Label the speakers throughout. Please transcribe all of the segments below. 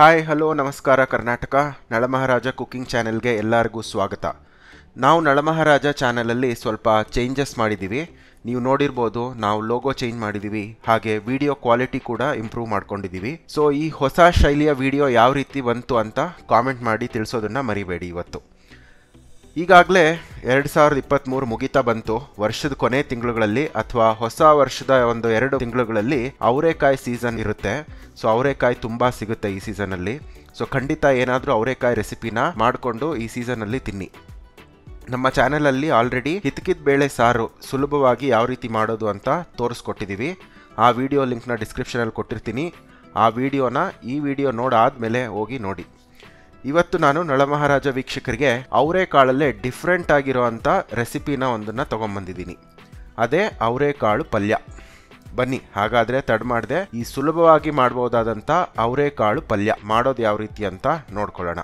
Speaker 1: Hi hello ನಮಸ್ಕಾರ Karnataka Nalamaharaja cooking ಚಾನೆಲ್ಗೆ ಎಲ್ಲರಿಗೂ ಸ್ವಾಗತ. ನಾವು ನಳಮಹಾರಾಜ ಚಾನೆಲಲ್ಲಿ ಸ್ವಲ್ಪ ಚೇಂಜಸ್ ಮಾಡಿದ್ದೀವಿ. ನೀವು ನೋಡಿರ್ಬೋದು, ನಾವು ಲೋಗೋ ಚೇಂಜ್ ಮಾಡಿದ್ದೀವಿ, ಹಾಗೆ ವಿಡಿಯೋ ಕ್ವಾಲಿಟಿ ಕೂಡ ಇಂಪ್ರೂವ್ ಮಾಡ್ಕೊಂಡಿದ್ದೀವಿ. ಸೊ ಈ ಹೊಸ ಶೈಲಿಯ ವಿಡಿಯೋ ಯಾವ ರೀತಿ ಬಂತು ಅಂತ ಕಾಮೆಂಟ್ ಮಾಡಿ ತಿಳಿಸೋದನ್ನು ಮರಿಬೇಡಿ. ಇವತ್ತು ಈಗಾಗಲೇ 2023 ಮುಗಿತಾ ಬಂತು. ವರ್ಷದ ಕೊನೆ ತಿಂಗಳುಗಳಲ್ಲಿ ಅಥವಾ ಹೊಸ ವರ್ಷದ ಒಂದು 2 ತಿಂಗಳುಗಳಲ್ಲಿ ಅವರೆಕಾಯಿ ಸೀಸನ್ ಇರುತ್ತೆ. ಸೊ ಅವರೆಕಾಯಿ ತುಂಬ ಸಿಗುತ್ತೆ ಈ ಸೀಸನಲ್ಲಿ. ಸೊ ಖಂಡಿತ ಏನಾದರೂ ಅವರೆಕಾಯಿ ರೆಸಿಪಿನ ಮಾಡಿಕೊಂಡು ಈ ಸೀಸನಲ್ಲಿ ತಿನ್ನಿ. ನಮ್ಮ ಚಾನಲಲ್ಲಿ ಆಲ್ರೆಡಿ ಹಿತ್ಕಿದ ಬೇಳೆ ಸಾರು ಸುಲಭವಾಗಿ ಯಾವ ರೀತಿ ಮಾಡೋದು ಅಂತ ತೋರಿಸ್ಕೊಟ್ಟಿದ್ದೀವಿ. ಆ ವಿಡಿಯೋ ಲಿಂಕ್ನ ಡಿಸ್ಕ್ರಿಪ್ಷನಲ್ಲಿ ಕೊಟ್ಟಿರ್ತೀನಿ. ಆ ವಿಡಿಯೋನ ಈ ವಿಡಿಯೋ ನೋಡಾದ್ಮೇಲೆ ಹೋಗಿ ನೋಡಿ. ಇವತ್ತು ನಾನು ನಳಮಹಾರಾಜ ವೀಕ್ಷಕರಿಗೆ ಅವರೆಕಾಳಲ್ಲೇ ಡಿಫ್ರೆಂಟ್ ಆಗಿರೋವಂಥ ರೆಸಿಪಿನ ಒಂದನ್ನು ತೊಗೊಂಬಂದಿದ್ದೀನಿ. ಅದೇ ಅವರೆಕಾಳು ಪಲ್ಯ. ಬನ್ನಿ ಹಾಗಾದರೆ ತಡ ಮಾಡದೆ ಈ ಸುಲಭವಾಗಿ ಮಾಡ್ಬೋದಾದಂಥ ಅವರೆಕಾಳು ಪಲ್ಯ ಮಾಡೋದು ಯಾವ ರೀತಿ ಅಂತ ನೋಡ್ಕೊಳ್ಳೋಣ.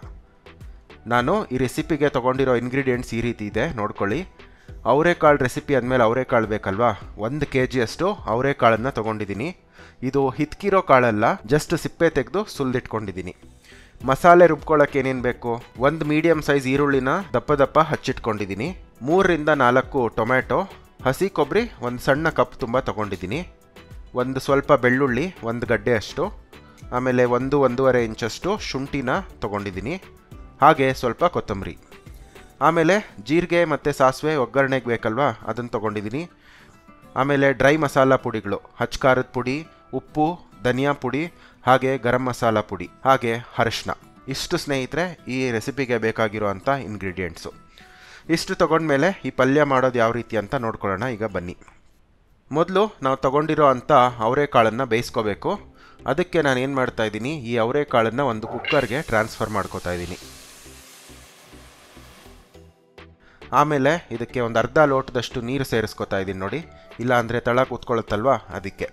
Speaker 1: ನಾನು ಈ ರೆಸಿಪಿಗೆ ತೊಗೊಂಡಿರೋ ಇಂಗ್ರೀಡಿಯೆಂಟ್ಸ್ ಈ ರೀತಿ ಇದೆ, ನೋಡ್ಕೊಳ್ಳಿ. ಅವರೆಕಾಳು ರೆಸಿಪಿ ಅಂದಮೇಲೆ ಅವರೆಕಾಳು ಬೇಕಲ್ವಾ. 1 kg ಅವರೆಕಾಳನ್ನು ತೊಗೊಂಡಿದ್ದೀನಿ. ಇದು ಹಿತ್ಕಿರೋ ಕಾಳಲ್ಲ, ಜಸ್ಟ್ ಸಿಪ್ಪೆ ತೆಗೆದು ಸುಲಿದಿಟ್ಕೊಂಡಿದ್ದೀನಿ. ಮಸಾಲೆ ರುಬ್ಕೊಳ್ಳೋಕೆ ಏನೇನು ಬೇಕು: 1 ಮೀಡಿಯಮ್ ಸೈಜ್ ಈರುಳ್ಳಿನ ದಪ್ಪ ಹಚ್ಚಿಟ್ಕೊಂಡಿದ್ದೀನಿ, 3 ರಿಂದ 4 ಟೊಮೆಟೊ, ಹಸಿ ಕೊಬ್ಬರಿ 1 ಸಣ್ಣ ಕಪ್ ತುಂಬ ತೊಗೊಂಡಿದ್ದೀನಿ, ಒಂದು ಸ್ವಲ್ಪ ಬೆಳ್ಳುಳ್ಳಿ 1 ಗಡ್ಡೆ ಅಷ್ಟು, ಆಮೇಲೆ 1-1.5 ಇಂಚಷ್ಟು ಶುಂಠಿನ ತೊಗೊಂಡಿದ್ದೀನಿ, ಹಾಗೆ ಸ್ವಲ್ಪ ಕೊತ್ತಂಬರಿ, ಆಮೇಲೆ ಜೀರಿಗೆ ಮತ್ತು ಸಾಸಿವೆ ಒಗ್ಗರಣೆಗೆ ಬೇಕಲ್ವಾ ಅದನ್ನು ತೊಗೊಂಡಿದ್ದೀನಿ. ಆಮೇಲೆ ಡ್ರೈ ಮಸಾಲ ಪುಡಿಗಳು: ಹಚ್ ಖಾರದ ಪುಡಿ, ಉಪ್ಪು, ಧನಿಯಾ ಪುಡಿ, ಹಾಗೆ ಗರಂ ಮಸಾಲ ಪುಡಿ, ಹಾಗೆ ಅರಿಶಿನ. ಇಷ್ಟು ಸ್ನೇಹಿತರೆ ಈ ರೆಸಿಪಿಗೆ ಬೇಕಾಗಿರುವಂಥ ಇಂಗ್ರೀಡಿಯೆಂಟ್ಸು. ಇಷ್ಟು ತೊಗೊಂಡ್ಮೇಲೆ ಈ ಪಲ್ಯ ಮಾಡೋದು ಯಾವ ರೀತಿ ಅಂತ ನೋಡ್ಕೊಳ್ಳೋಣ. ಈಗ ಬನ್ನಿ. ಮೊದಲು ನಾವು ತೊಗೊಂಡಿರೋ ಅಂಥ ಅವರೆಕಾಳನ್ನು ಬೇಯಿಸ್ಕೋಬೇಕು. ಅದಕ್ಕೆ ನಾನು ಏನು ಮಾಡ್ತಾಯಿದ್ದೀನಿ, ಈ ಅವರೆಕಾಳನ್ನು ಒಂದು ಕುಕ್ಕರ್ಗೆ ಟ್ರಾನ್ಸ್ಫರ್ ಮಾಡ್ಕೋತಾ ಇದ್ದೀನಿ. ಆಮೇಲೆ ಇದಕ್ಕೆ ಒಂದು ಅರ್ಧ ಲೋಟದಷ್ಟು ನೀರು ಸೇರಿಸ್ಕೊತಾ ಇದ್ದೀನಿ ನೋಡಿ, ಇಲ್ಲ ಅಂದರೆ ತಳ ಕೂತ್ಕೊಳ್ಳುತ್ತಲ್ವ ಅದಕ್ಕೆ.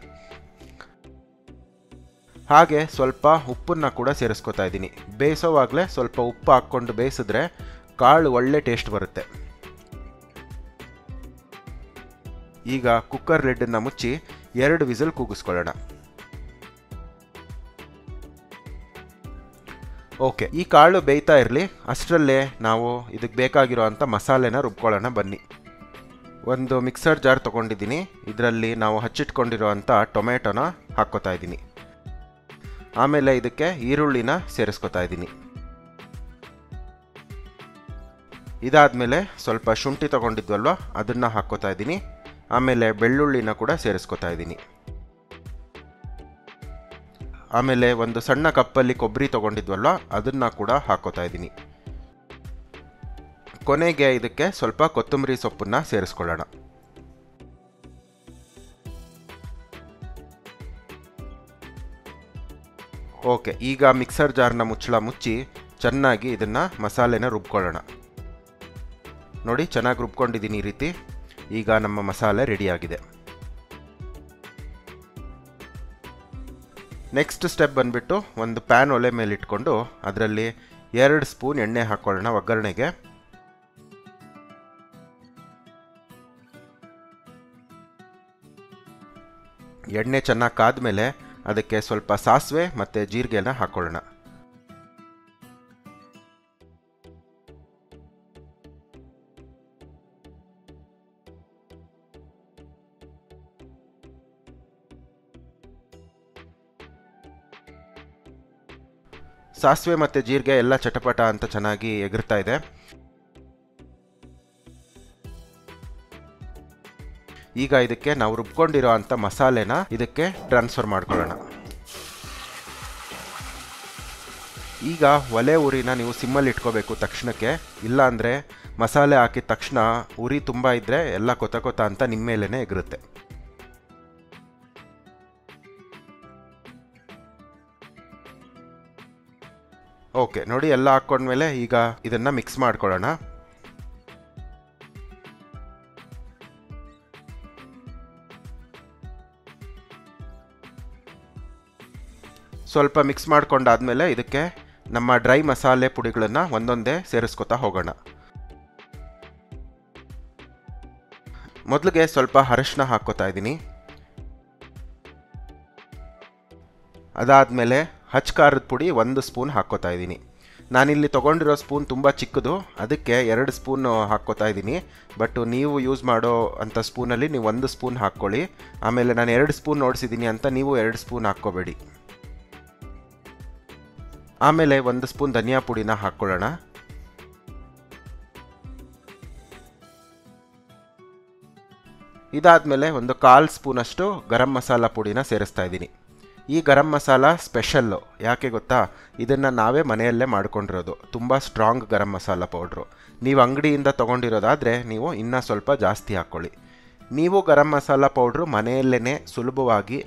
Speaker 1: ಹಾಗೆ ಸ್ವಲ್ಪ ಉಪ್ಪನ್ನು ಕೂಡ ಸೇರಿಸ್ಕೊತಾ ಇದ್ದೀನಿ. ಬೇಯಿಸೋವಾಗಲೇ ಸ್ವಲ್ಪ ಉಪ್ಪು ಹಾಕ್ಕೊಂಡು ಬೇಯಿಸಿದ್ರೆ ಕಾಳು ಒಳ್ಳೆ ಟೇಸ್ಟ್ ಬರುತ್ತೆ. ಈಗ ಕುಕ್ಕರ್ ಲಿಡ್ಡನ್ನು ಮುಚ್ಚಿ 2 ವಿಸಿಲ್ ಕೂಗಿಸ್ಕೊಳ್ಳೋಣ. ಓಕೆ, ಈ ಕಾಳು ಬೇಯ್ತಾ ಇರಲಿ. ಅಷ್ಟರಲ್ಲೇ ನಾವು ಇದಕ್ಕೆ ಬೇಕಾಗಿರೋ ಅಂಥ ಮಸಾಲೆನ ರುಬ್ಕೊಳ್ಳೋಣ. ಬನ್ನಿ. ಒಂದು ಮಿಕ್ಸರ್ ಜಾರ್ ತೊಗೊಂಡಿದ್ದೀನಿ. ಇದರಲ್ಲಿ ನಾವು ಹಚ್ಚಿಟ್ಕೊಂಡಿರೋ ಅಂಥ ಟೊಮೆಟೊನ ಹಾಕ್ಕೋತಾ ಇದ್ದೀನಿ. ಆಮೇಲೆ ಇದಕ್ಕೆ ಈರುಳ್ಳಿನ ಸೇರಿಸ್ಕೊತಾ ಇದ್ದೀನಿ. ಇದಾದಮೇಲೆ ಸ್ವಲ್ಪ ಶುಂಠಿ ತೊಗೊಂಡಿದ್ವಲ್ವ ಅದನ್ನು ಹಾಕ್ಕೋತಾ ಇದ್ದೀನಿ. ಆಮೇಲೆ ಬೆಳ್ಳುಳ್ಳಿನ ಕೂಡ ಸೇರಿಸ್ಕೊತಾ ಇದ್ದೀನಿ. ಆಮೇಲೆ ಒಂದು ಸಣ್ಣ ಕಪ್ಪಲ್ಲಿ ಕೊಬ್ಬರಿ ತೊಗೊಂಡಿದ್ವಲ್ವ ಅದನ್ನು ಕೂಡ ಹಾಕ್ಕೋತಾ ಇದ್ದೀನಿ. ಕೊನೆಗೆ ಇದಕ್ಕೆ ಸ್ವಲ್ಪ ಕೊತ್ತಂಬರಿ ಸೊಪ್ಪನ್ನು ಸೇರಿಸ್ಕೊಳ್ಳೋಣ. ಓಕೆ, ಈಗ ಮಿಕ್ಸರ್ ಜಾರ್ನ ಮುಚ್ಚಳ ಮುಚ್ಚಿ ಚೆನ್ನಾಗಿ ಇದನ್ನು ಮಸಾಲೆನ ರುಬ್ಕೊಳ್ಳೋಣ. ನೋಡಿ, ಚೆನ್ನಾಗಿ ರುಬ್ಕೊಂಡಿದ್ದೀನಿ ಈ ರೀತಿ. ಈಗ ನಮ್ಮ ಮಸಾಲೆ ರೆಡಿಯಾಗಿದೆ. ನೆಕ್ಸ್ಟ್ ಸ್ಟೆಪ್ ಬಂದುಬಿಟ್ಟು ಒಂದು ಪ್ಯಾನ್ ಒಲೆ ಮೇಲೆ ಇಟ್ಕೊಂಡು ಅದರಲ್ಲಿ 2 ಸ್ಪೂನ್ ಎಣ್ಣೆ ಹಾಕ್ಕೊಳ್ಳೋಣ ಒಗ್ಗರಣೆಗೆ. ಎಣ್ಣೆ ಚೆನ್ನಾಗಿ ಕಾದ್ಮೇಲೆ ಅದಕ್ಕೆ ಸ್ವಲ್ಪ ಸಾಸಿವೆ ಮತ್ತು ಜೀರಿಗೆನ ಹಾಕ್ಕೊಳ್ಳೋಣ. ಸಾಸಿವೆ ಮತ್ತು ಜೀರಿಗೆ ಎಲ್ಲ ಚಟಪಟ ಅಂತ ಚೆನ್ನಾಗಿ ಎಗರ್ತಾ ಇದೆ. ಈಗ ಇದಕ್ಕೆ ನಾವು ರುಬ್ಕೊಂಡಿರೋ ಅಂಥ ಮಸಾಲೆನ ಇದಕ್ಕೆ ಟ್ರಾನ್ಸ್ಫರ್ ಮಾಡ್ಕೊಳ್ಳೋಣ. ಈಗ ಒಲೆ ಉರಿನ ನೀವು ಸಿಮ್ಮಲ್ಲಿ ಇಟ್ಕೋಬೇಕು ತಕ್ಷಣಕ್ಕೆ, ಇಲ್ಲ ಅಂದರೆ ಮಸಾಲೆ ಹಾಕಿದ ತಕ್ಷಣ ಉರಿ ತುಂಬ ಇದ್ದರೆ ಎಲ್ಲ ಕೊತ ಅಂತ ನಿಮ್ಮ ಮೇಲೇ ಎಗರುತ್ತೆ. ಓಕೆ ನೋಡಿ, ಎಲ್ಲ ಹಾಕ್ಕೊಂಡ್ಮೇಲೆ ಈಗ ಇದನ್ನು ಮಿಕ್ಸ್ ಮಾಡ್ಕೊಳ್ಳೋಣ. ಸ್ವಲ್ಪ ಮಿಕ್ಸ್ ಮಾಡ್ಕೊಂಡಾದ್ಮೇಲೆ ಇದಕ್ಕೆ ನಮ್ಮ ಡ್ರೈ ಮಸಾಲೆ ಪುಡಿಗಳನ್ನು ಒಂದೊಂದೇ ಸೇರಿಸ್ಕೊತಾ ಹೋಗೋಣ. ಮೊದಲಿಗೆ ಸ್ವಲ್ಪ ಅರಿಶಿನ ಹಾಕ್ಕೋತಾ ಇದ್ದೀನಿ. ಅದಾದಮೇಲೆ ಹಚ್ ಖಾರದ ಪುಡಿ 1 ಸ್ಪೂನ್ ಹಾಕ್ಕೋತಾ ಇದ್ದೀನಿ. ನಾನಿಲ್ಲಿ ತೊಗೊಂಡಿರೋ ಸ್ಪೂನ್ ತುಂಬ ಚಿಕ್ಕದು, ಅದಕ್ಕೆ 2 ಸ್ಪೂನ್ ಹಾಕ್ಕೋತಾ ಇದ್ದೀನಿ. ಬಟ್ ನೀವು ಯೂಸ್ ಮಾಡೋ ಅಂಥ ಸ್ಪೂನಲ್ಲಿ ನೀವು 1 ಸ್ಪೂನ್ ಹಾಕ್ಕೊಳ್ಳಿ. ಆಮೇಲೆ ನಾನು 2 ಸ್ಪೂನ್ ನೋಡಿಸಿದ್ದೀನಿ ಅಂತ ನೀವು 2 ಸ್ಪೂನ್ ಹಾಕ್ಕೋಬೇಡಿ. ಆಮೇಲೆ 1 ಸ್ಪೂನ್ ಧನಿಯಾ ಪುಡಿನ ಹಾಕ್ಕೊಳ್ಳೋಣ. ಇದಾದಮೇಲೆ ಒಂದು 1/4 ಸ್ಪೂನಷ್ಟು ಗರಂ ಮಸಾಲ ಪುಡಿನ ಸೇರಿಸ್ತಾ ಇದ್ದೀನಿ. ಈ ಗರಂ ಮಸಾಲ ಸ್ಪೆಷಲ್ಲು, ಯಾಕೆ ಗೊತ್ತಾ? ಇದನ್ನು ನಾವೇ ಮನೆಯಲ್ಲೇ ಮಾಡ್ಕೊಂಡಿರೋದು. ತುಂಬ ಸ್ಟ್ರಾಂಗ್ ಗರಂ ಮಸಾಲ ಪೌಡ್ರು. ನೀವು ಅಂಗಡಿಯಿಂದ ತೊಗೊಂಡಿರೋದಾದರೆ ನೀವು ಇನ್ನೂ ಸ್ವಲ್ಪ ಜಾಸ್ತಿ ಹಾಕ್ಕೊಳ್ಳಿ. ನೀವು ಗರಂ ಮಸಾಲ ಪೌಡ್ರು ಮನೆಯಲ್ಲೇ ಸುಲಭವಾಗಿ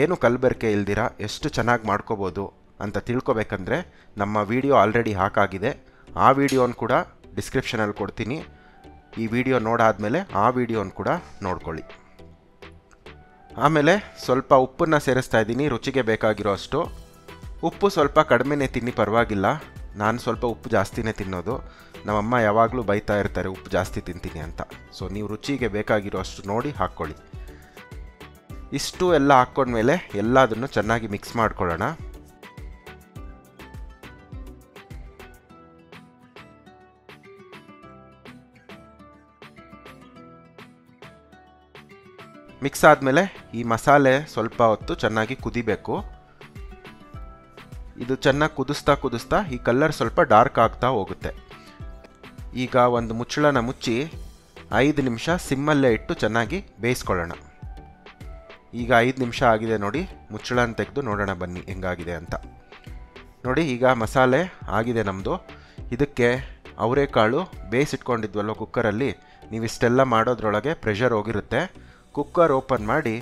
Speaker 1: ಏನು ಕಲಬೆರಕೆ ಇಲ್ದಿರ ಎಷ್ಟು ಚೆನ್ನಾಗಿ ಮಾಡ್ಕೋಬೋದು ಅಂತ ತಿಳ್ಕೊಬೇಕಂದ್ರೆ ನಮ್ಮ ವಿಡಿಯೋ ಆಲ್ರೆಡಿ ಹಾಕಾಗಿದೆ. ಆ ವಿಡಿಯೋನ ಕೂಡ ಡಿಸ್ಕ್ರಿಪ್ಷನಲ್ಲಿ ಕೊಡ್ತೀನಿ. ಈ ವಿಡಿಯೋ ನೋಡಾದಮೇಲೆ ಆ ವಿಡಿಯೋನ ಕೂಡ ನೋಡ್ಕೊಳ್ಳಿ. ಆಮೇಲೆ ಸ್ವಲ್ಪ ಉಪ್ಪನ್ನು ಸೇರಿಸ್ತಾ ಇದ್ದೀನಿ, ರುಚಿಗೆ ಬೇಕಾಗಿರೋ ಅಷ್ಟು. ಉಪ್ಪು ಸ್ವಲ್ಪ ಕಡಿಮೆನೇ ತಿನ್ನಿ, ಪರವಾಗಿಲ್ಲ. ನಾನು ಸ್ವಲ್ಪ ಉಪ್ಪು ಜಾಸ್ತಿನೇ ತಿನ್ನೋದು. ನಮ್ಮಮ್ಮ ಯಾವಾಗಲೂ ಬೈತಾ ಇರ್ತಾರೆ ಉಪ್ಪು ಜಾಸ್ತಿ ತಿಂತೀನಿ ಅಂತ. ಸೊ ನೀವು ರುಚಿಗೆ ಬೇಕಾಗಿರೋ ಅಷ್ಟು ನೋಡಿ ಹಾಕ್ಕೊಳ್ಳಿ. ಇಷ್ಟು ಎಲ್ಲ ಹಾಕ್ಕೊಂಡ್ಮೇಲೆ ಎಲ್ಲದನ್ನು ಚೆನ್ನಾಗಿ ಮಿಕ್ಸ್ ಮಾಡ್ಕೊಳ್ಳೋಣ. ಮಿಕ್ಸ್ ಆದಮೇಲೆ ಈ ಮಸಾಲೆ ಸ್ವಲ್ಪ ಹೊತ್ತು ಚೆನ್ನಾಗಿ ಕುದಿಬೇಕು. ಇದು ಚೆನ್ನಾಗಿ ಕುದಿಸ್ತಾ ಈ ಕಲರ್ ಸ್ವಲ್ಪ ಡಾರ್ಕ್ ಆಗ್ತಾ ಹೋಗುತ್ತೆ. ಈಗ ಒಂದು ಮುಚ್ಚಳನ ಮುಚ್ಚಿ 5 ನಿಮಿಷ ಸಿಮ್ಮಲ್ಲೇ ಇಟ್ಟು ಚೆನ್ನಾಗಿ ಬೇಯಿಸ್ಕೊಳ್ಳೋಣ. ಈಗ 5 ನಿಮಿಷ ಆಗಿದೆ ನೋಡಿ. ಮುಚ್ಚಳನ ತೆಗೆದು ನೋಡೋಣ ಬನ್ನಿ ಹೆಂಗಾಗಿದೆ ಅಂತ. ನೋಡಿ, ಈಗ ಮಸಾಲೆ ಆಗಿದೆ ನಮ್ಮದು. ಇದಕ್ಕೆ ಅವರೆಕಾಳು ಬೇಯಿಸಿಟ್ಕೊಂಡಿದ್ವಲ್ಲ ಕುಕ್ಕರಲ್ಲಿ, ನೀವು ಇಷ್ಟೆಲ್ಲ ಮಾಡೋದ್ರೊಳಗೆ ಪ್ರೆಷರ್ ಹೋಗಿರುತ್ತೆ. ಕುಕ್ಕರ್ ಓಪನ್ ಮಾಡಿ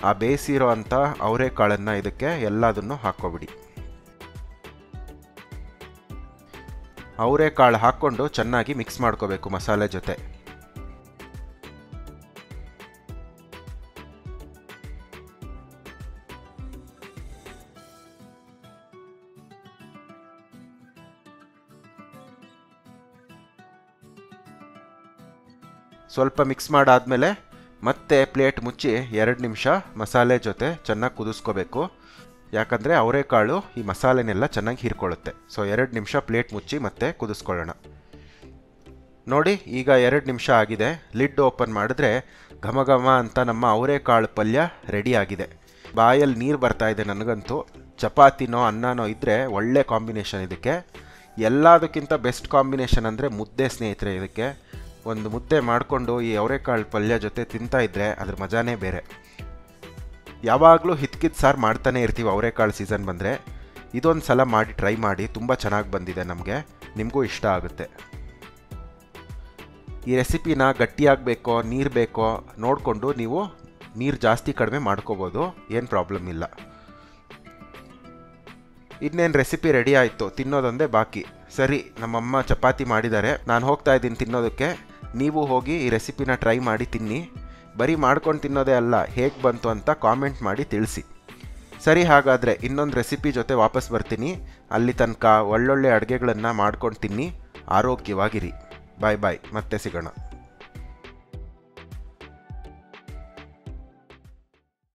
Speaker 1: ಆ ಬೇಯಿಸಿರೋ ಅಂಥ ಅವರೆಕಾಳನ್ನು ಇದಕ್ಕೆ ಎಲ್ಲದನ್ನು ಹಾಕ್ಕೊಬಿಡಿ. ಅವರೆಕಾಳು ಹಾಕ್ಕೊಂಡು ಚೆನ್ನಾಗಿ ಮಿಕ್ಸ್ ಮಾಡ್ಕೋಬೇಕು ಮಸಾಲೆ ಜೊತೆ. ಸ್ವಲ್ಪ ಮಿಕ್ಸ್ ಮಾಡಾದಮೇಲೆ ಮತ್ತೆ ಪ್ಲೇಟ್ ಮುಚ್ಚಿ 2 ನಿಮಿಷ ಮಸಾಲೆ ಜೊತೆ ಚೆನ್ನಾಗಿ ಕುದಿಸ್ಕೋಬೇಕು. ಯಾಕಂದರೆ ಅವರೆಕಾಳು ಈ ಮಸಾಲೆನೆಲ್ಲ ಚೆನ್ನಾಗಿ ಹೀರ್ಕೊಳ್ಳುತ್ತೆ. ಸೊ 2 ನಿಮಿಷ ಪ್ಲೇಟ್ ಮುಚ್ಚಿ ಮತ್ತೆ ಕುದಿಸ್ಕೊಳ್ಳೋಣ. ನೋಡಿ, ಈಗ 2 ನಿಮಿಷ ಆಗಿದೆ. ಲಿಡ್ ಓಪನ್ ಮಾಡಿದ್ರೆ ಘಮ ಘಮ ಅಂತ ನಮ್ಮ ಅವರೆಕಾಳು ಪಲ್ಯ ರೆಡಿ ಆಗಿದೆ. ಬಾಯಲ್ಲಿ ನೀರು ಬರ್ತಾ ಇದೆ ನನಗಂತೂ. ಚಪಾತಿನೋ ಅನ್ನನೋ ಇದ್ದರೆ ಒಳ್ಳೆ ಕಾಂಬಿನೇಷನ್ ಇದಕ್ಕೆ. ಎಲ್ಲದಕ್ಕಿಂತ ಬೆಸ್ಟ್ ಕಾಂಬಿನೇಷನ್ ಅಂದರೆ ಮುದ್ದೆ ಸ್ನೇಹಿತರೆ. ಇದಕ್ಕೆ ಒಂದು ಮುದ್ದೆ ಮಾಡಿಕೊಂಡು ಈ ಅವರೆಕಾಳು ಪಲ್ಯ ಜೊತೆ ತಿಂತಾ ಇದ್ದರೆ ಅದ್ರ ಮಜಾನೇ ಬೇರೆ. ಯಾವಾಗಲೂ ಹಿತ್ಕಿದ ಸಾರು ಮಾಡ್ತಾನೆ ಇರ್ತೀವಿ ಅವರೆಕಾಳು ಸೀಸನ್ ಬಂದರೆ. ಇದೊಂದು ಸಲ ಮಾಡಿ ಟ್ರೈ ಮಾಡಿ, ತುಂಬ ಚೆನ್ನಾಗಿ ಬಂದಿದೆ ನಮಗೆ. ನಿಮಗೂ ಇಷ್ಟ ಆಗುತ್ತೆ. ಈ ರೆಸಿಪಿನ ಗಟ್ಟಿಯಾಗಬೇಕೋ ನೀರು ಬೇಕೋ ನೋಡಿಕೊಂಡು ನೀವು ನೀರು ಜಾಸ್ತಿ ಕಡಿಮೆ ಮಾಡ್ಕೋಬೋದು, ಏನು ಪ್ರಾಬ್ಲಮ್ ಇಲ್ಲ. ಇನ್ನೇನು ರೆಸಿಪಿ ರೆಡಿ ಆಯಿತು, ತಿನ್ನೋದೊಂದೇ ಬಾಕಿ. ಸರಿ, ನಮ್ಮಮ್ಮ ಚಪಾತಿ ಮಾಡಿದ್ದಾರೆ, ನಾನು ಹೋಗ್ತಾ ಇದ್ದೀನಿ ತಿನ್ನೋದಕ್ಕೆ. ನೀವು ಹೋಗಿ ಈ ರೆಸಿಪಿನ ಟ್ರೈ ಮಾಡಿ ತಿನ್ನಿ. ಬರೀ ಮಾಡ್ಕೊಂಡು ತಿನ್ನೋದೇ ಅಲ್ಲ, ಹೇಗೆ ಬಂತು ಅಂತ ಕಾಮೆಂಟ್ ಮಾಡಿ ತಿಳಿಸಿ. ಸರಿ, ಹಾಗಾದರೆ ಇನ್ನೊಂದು ರೆಸಿಪಿ ಜೊತೆ ವಾಪಸ್ ಬರ್ತೀನಿ. ಅಲ್ಲಿ ತನಕ ಒಳ್ಳೊಳ್ಳೆ ಅಡುಗೆಗಳನ್ನು ಮಾಡ್ಕೊಂಡು ತಿನ್ನಿ, ಆರೋಗ್ಯವಾಗಿರಿ. ಬಾಯ್ ಬಾಯ್, ಮತ್ತೆ ಸಿಗೋಣ.